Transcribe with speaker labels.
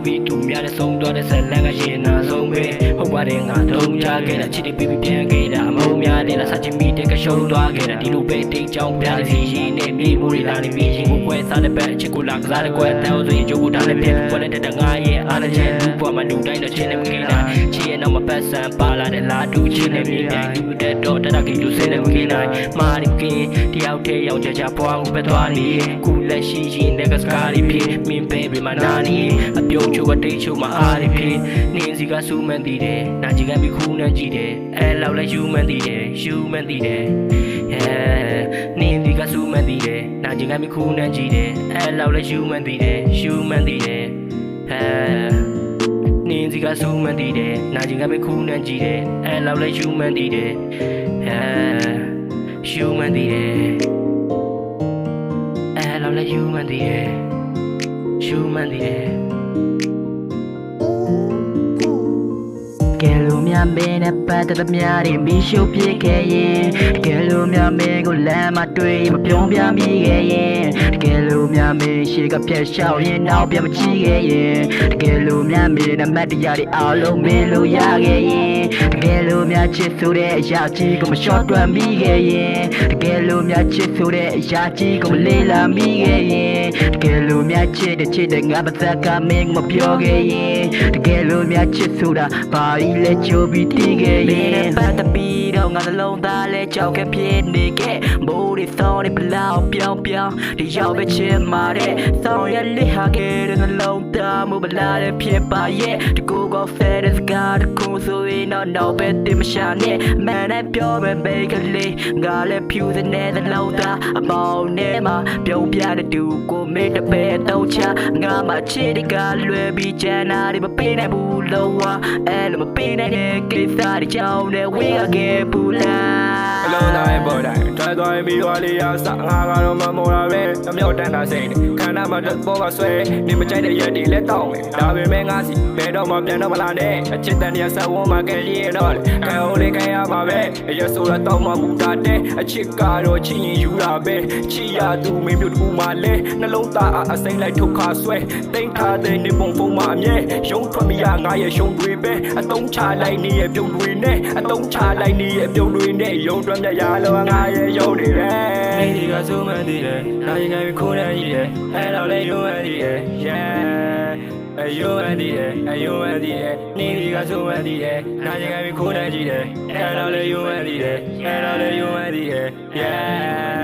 Speaker 1: ပြီးသူများနဲ့ဆုံးသွားတဲ့ဇလန်ကရင်နာဆုံးပဲဟုတ်ပါတယ်ငါတုံးကြခဲ့တာချစ်တဲ့ baby ပြန်ခဲ့တာအမုံများတဲ့လားစချင်မိတဲ့ကရှုံးသွားခဲ့တာဒီလိုပဲတိတ်ချောင်းပြစီရင်နဲ့မြေမှုတွေလာနေပြီးရင်ကိုကွဲစားတဲ့ဘက်အချစ်ကိုလာကစားတဲ့ကွဲတောင်းဆိုရင်ကြိုးကိုထားတဲ့ပြန်ကွဲတဲ့ငါရဲ့အားနဲ့ချက်လူပေါ်မှာလူတိုင်းတော့ချင်းနဲ့မကိနိုင်ချစ်ရဲ့နောက်မှာပတ်စံပါလာတဲ့လာတူချင်းနဲ့မြေပြန်လူတဲ့တော့တတကိလူစင်းနဲ့မကိနိုင်မာရီကင်းတယောက်တည်းရောက်ကြပွားကိုပဲသွားနေခုလက်ရှိရင်တဲ့ကစကားတွေဖြစ်မင်းပဲပြမနာနေအပြုံးချိုကတိတ်ချိုမှာအားတွေဖြစ်နင်းစီကစူးမှန်တည်တယ်နာကြီးကပြီးခုနဲ့ကြည့်တယ်အဲလောက်လဲယူမှန်တည်တယ်ယူမှန်တည်တယ်နင်းစီကစူးမှန်တည်တယ်နာကြီးကပြီးခုနဲ့ကြည့်တယ်အဲလောက်လဲယူမှန်တည်တယ်ယူမှန်တည်တယ်နင်းစီကစူးမှန်တည်တယ်နာကြီးကပြီးခုနဲ့ကြည့်တယ်အဲလောက်လဲယူမှန်တည်တယ်ယူမှန်တည်တယ်အဲလောက်လဲယူမှန်တည်တယ်ယူမှန်တည်တယ်ကဲလို့များမင်းနဲ့ပတ်သက်သမျှတွေမီးရှို့ပြစ်ခဲ့ရင်ကဲလို့များမင်းကိုလမ်းမတွေ့မပြုံးပြမိခဲ့ရင်ကဲလို့များမင်းရှေ့ကပြက်လျှောက်ရင်နောက်ပြန်မကြည့်ခဲ့ရင်ကဲလို့များမင်းနဲ့မတ်တရားတွေအားလုံးမင်းလို့ရခဲ့ရင်ကဲလို့များချစ်ဆိုတဲ့အရာကြီးကိုမလျှော့တွက်မိခဲ့ရင်ကဲလို့များချစ်ဆိုတဲ့အရာကြီးကိုမလေးလာမိခဲ့ရင်ကဲလို့များချစ်တဲ့ငါပါသက်ကမင်းမပြောခဲ့ရင်ကဲလို့များချစ်ဆိုတာဘာလဲချိုးပြီးတီးခဲ့ရင်ပတ်တပီတော့ငါလုံးသားလဲကြောက်ခဲ့ဖြစ်နေခဲ့မိုးတွေသောင်းတွေဘလောက်ပြောင်းဒီရောက်ပဲချင်မာတဲ့ဆောင်းရလေးဟာခဲ့တဲ့နှလုံးသားမူပလာတဲ့ဖြစ်ပါရဲ့တကူကောဖဲတဲ့စကားတခုဆိုရင်တော့ပဲတင်မရှာနဲ့မန်နဲ့ပြောပဲဘေးကလေးငါလည်းဖြူတဲ့နဲ့နှလုံးသားအမောင်နဲ့မှပြုံးပြတဲ့သူကိုမေးတဲ့ပဲတော့ချငါမှချစ်တဲ့ကလွယ်ပြီးကျန်တာတွေမပေးနိုင်ဘူးလုံးဝအဲ့လိုမပေးနိုင်တဲ့ကိစ္စတွေကြောင့်လည်းဝေးရခဲ့ဘူးလား
Speaker 2: အလုံးတိုင်းပေါ်တိုင်းထွက်သွားရင်ပြီးသွားလေရစငါကတော့မမောတာပဲအမြောက်တန်းတာစိတ်ခန္ဓာမှာပေါ်ကဆွဲနေမကြိုက်တဲ့ရက်တွေလက်တောင်းမယ်ဒါပေမဲ့ငါစီဘယ်တော့မှပြန်တော့မလာနဲ့အချစ်တန်တရားဆက်ဝန်းမှာကဲရင်တော့ခံအောင်လေးခံရမှာပဲအရက်ဆိုတော့မှမူတာတဲ့အချစ်ကတော့ချစ်ရင်ယူတာပဲချစ်ရသူမင်းမျိုးတူမှလဲနှလုံးသားအစိမ့်လိုက်ထုတ်ခါဆွဲတိတ်ထားတဲ့နေပုံဖုံးမှာအမြဲရုံးထွက်မရငါရဲ့ရှုံတွေပဲအတုံးချလိုက်နေရဲ့ပြုံးတွေနဲ့အတုံးချလိုက်နေရဲ့ပြုံးတွေနဲ့ရုံးတွမ်းမြရလောငါရဲ့ရုံးတွေပဲမိဒီကဆိုမှန်းတည်တယ်နိုင်ငယ်ခိုးနေရည်အဲ့တော့လေရုံးရည် yeah အယုံအဒီအယုံအဒီနေဒီကဆိုမှန်းတည်တယ်နိုင်ငယ်ခိုးနေကြည့်တယ်အဲ့တော့လေရုံးရည်အဲ့တော့လေရုံးရည် yeah